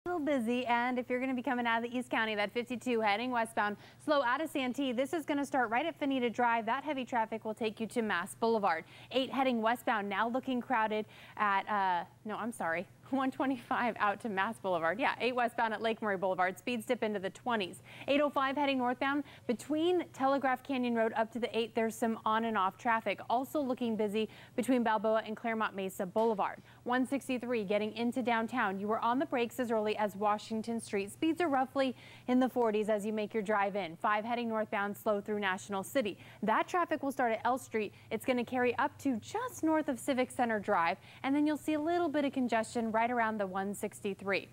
Little busy, and if you're going to be coming out of the East County, that 52 heading westbound, slow out of Santee. This is going to start right at Fanita Drive. That heavy traffic will take you to Mass Boulevard. 8 heading westbound, now looking crowded at, 125 out to Mass Boulevard. Yeah, 8 westbound at Lake Murray Boulevard. Speeds dip into the 20s. 805 heading northbound between Telegraph Canyon Road up to the 8. There's some on and off traffic. Also looking busy between Balboa and Claremont Mesa Boulevard. 163 getting into downtown. You were on the brakes as early as Washington Street. Speeds are roughly in the 40s as you make your drive in. 5 heading northbound, slow through National City. That traffic will start at L Street. It's going to carry up to just north of Civic Center Drive, and then you'll see a little bit of congestion right around the 163.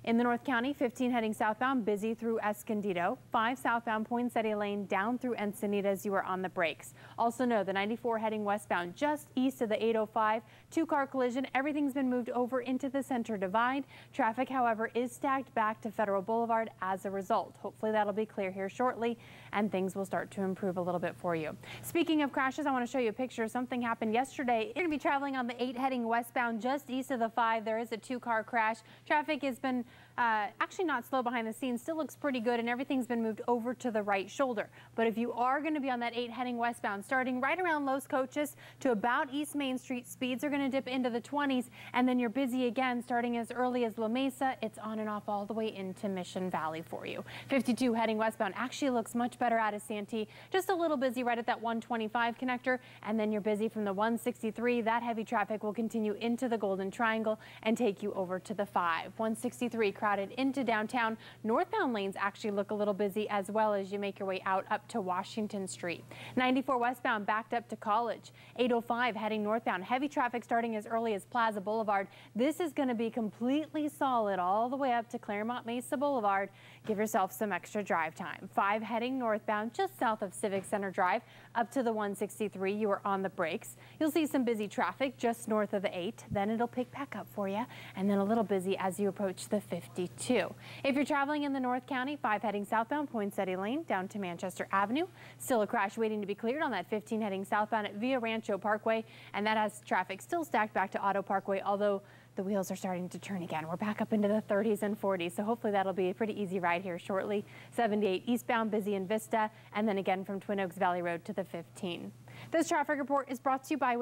In the North County, 15 heading southbound, busy through Escondido. 5 southbound, Poinsettia Lane down through Encinitas as you are on the brakes. Also know the 94 heading westbound just east of the 805. 2-car collision. Everything's been moved over into the center divide. Traffic, however, is stacked back to Federal Boulevard as a result. Hopefully that'll be clear here shortly and things will start to improve a little bit for you. Speaking of crashes, I want to show you a picture. Something happened yesterday. You're going to be traveling on the 8 heading westbound just east of the 5. There is a 2-car crash. Traffic has been actually not slow behind the scenes, still looks pretty good, and everything's been moved over to the right shoulder. But if you are going to be on that 8 heading westbound, starting right around Los Coaches to about East Main Street, speeds are going to dip into the 20s, and then you're busy again starting as early as La Mesa. It's on and off all the way into Mission Valley for you. 52 heading westbound actually looks much better out of Santee. Just a little busy right at that 125 connector, and then you're busy from the 163. That heavy traffic will continue into the Golden Triangle and take you over to the 5. 163 crowded into downtown. Northbound lanes actually look a little busy as well as you make your way out up to Washington Street. 94 westbound backed up to College. 805 heading northbound. Heavy traffic starting as early as Plaza Boulevard. This is going to be completely solid all the way up to Claremont Mesa Boulevard. Give yourself some extra drive time. 5 heading northbound just south of Civic Center Drive up to the 163. You are on the brakes. You'll see some busy traffic just north of the 8. Then it'll pick back up for you, and then a little busy as you approach the 52. If you're traveling in the North County, 5 heading southbound, Poinsettia Lane down to Manchester Avenue. Still a crash waiting to be cleared on that 15 heading southbound at Via Rancho Parkway, and that has traffic still stacked back to Auto Parkway, although the wheels are starting to turn again. We're back up into the 30s and 40s, so hopefully that'll be a pretty easy ride here shortly. 78 eastbound, busy in Vista, and then again from Twin Oaks Valley Road to the 15. This traffic report is brought to you by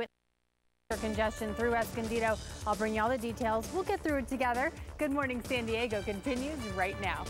congestion through Escondido. I'll bring you all the details. We'll get through it together. Good Morning San Diego continues right now.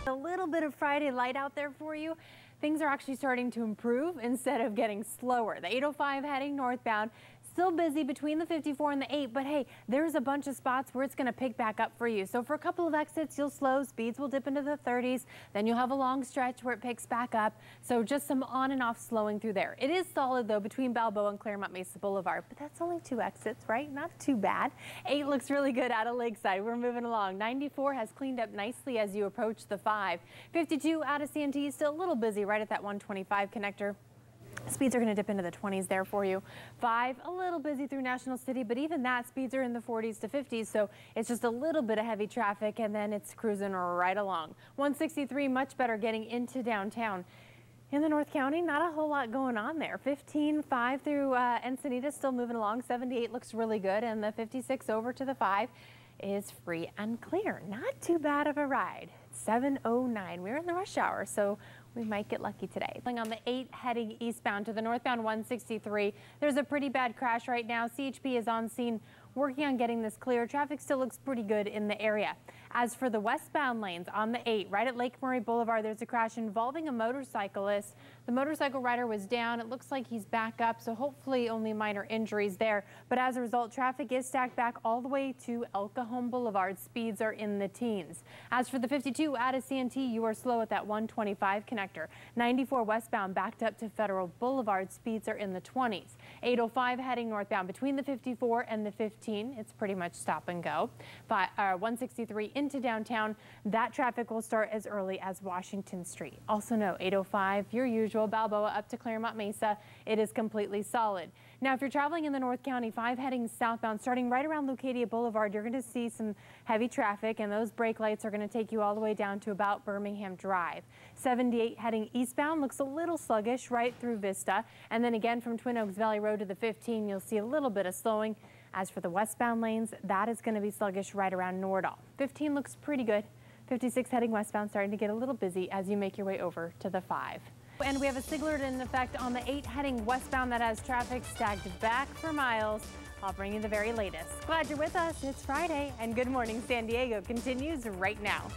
A little bit of Friday light out there for you. Things are actually starting to improve instead of getting slower. The 805 heading northbound. Still busy between the 54 and the 8, but hey, there's a bunch of spots where it's going to pick back up for you. So for a couple of exits, you'll slow, speeds will dip into the 30s, then you'll have a long stretch where it picks back up. So just some on and off slowing through there. It is solid though between Balboa and Claremont Mesa Boulevard, but that's only 2 exits, right? Not too bad. 8 looks really good out of Lakeside. We're moving along. 94 has cleaned up nicely as you approach the 5. 52 out of Santee, still a little busy right at that 125 connector. Speeds are going to dip into the 20s there for you. 5, a little busy through National City, but even that, speeds are in the 40s to 50s, so it's just a little bit of heavy traffic, and then it's cruising right along. 163, much better getting into downtown. In the North County, not a whole lot going on there. 15, 5 through Encinitas, still moving along. 78 looks really good, and the 56 over to the 5 is free and clear. Not too bad of a ride. 7:09. We're in the rush hour, so we might get lucky today. On the 8 heading eastbound to the northbound 163, there's a pretty bad crash right now. CHP is on scene working on getting this clear. Traffic still looks pretty good in the area. As for the westbound lanes on the 8, right at Lake Murray Boulevard, there's a crash involving a motorcyclist. The motorcycle rider was down. It looks like he's back up, so hopefully only minor injuries there. But as a result, traffic is stacked back all the way to El Cajon Boulevard. Speeds are in the teens. As for the 52 out of Santee, you are slow at that 125 connector. 94 westbound backed up to Federal Boulevard. Speeds are in the 20s. 805 heading northbound between the 54 and the 15. It's pretty much stop and go. 163 into downtown. That traffic will start as early as Washington Street. Also know 805, your usual Balboa up to Claremont Mesa. It is completely solid. Now, if you're traveling in the North County, 5 heading southbound, starting right around Leucadia Boulevard, you're going to see some heavy traffic, and those brake lights are going to take you all the way down to about Birmingham Drive. 78 heading eastbound looks a little sluggish right through Vista, and then again from Twin Oaks Valley Road to the 15, you'll see a little bit of slowing As for the westbound lanes, that is going to be sluggish right around Nordall. 15 looks pretty good. 56 heading westbound starting to get a little busy as you make your way over to the 5. And we have a signal in effect on the 8 heading westbound that has traffic stacked back for miles. I'll bring you the very latest. Glad you're with us. It's Friday, and Good Morning San Diego continues right now.